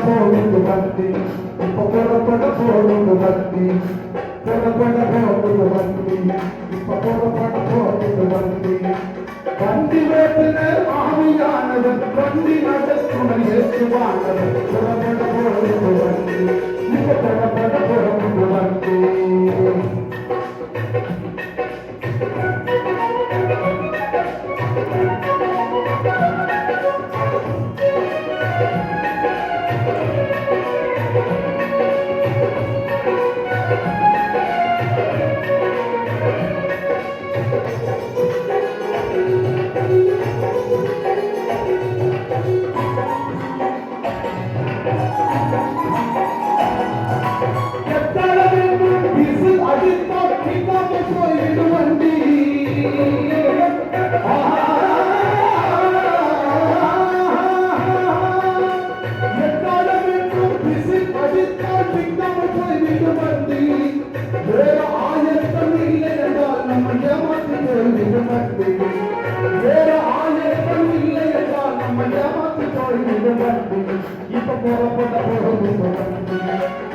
போகுது வண்டி இப்ப புறப்பட போகுது வண்டி புறப்பட போகுது வண்டி இப்ப புறப்பட போகுது வண்டி வண்டி வேப்பின ஆவியானவன் வண்டி நடத்துணை ஏற்றுவானவன் புறப்பட போகுது வண்டி இப்ப புறப்பட போகுது வண்டி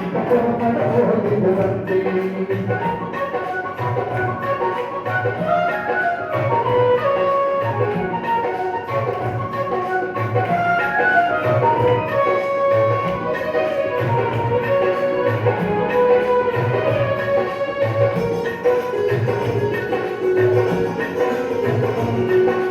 இப்ப போறப்பட்ட போகுது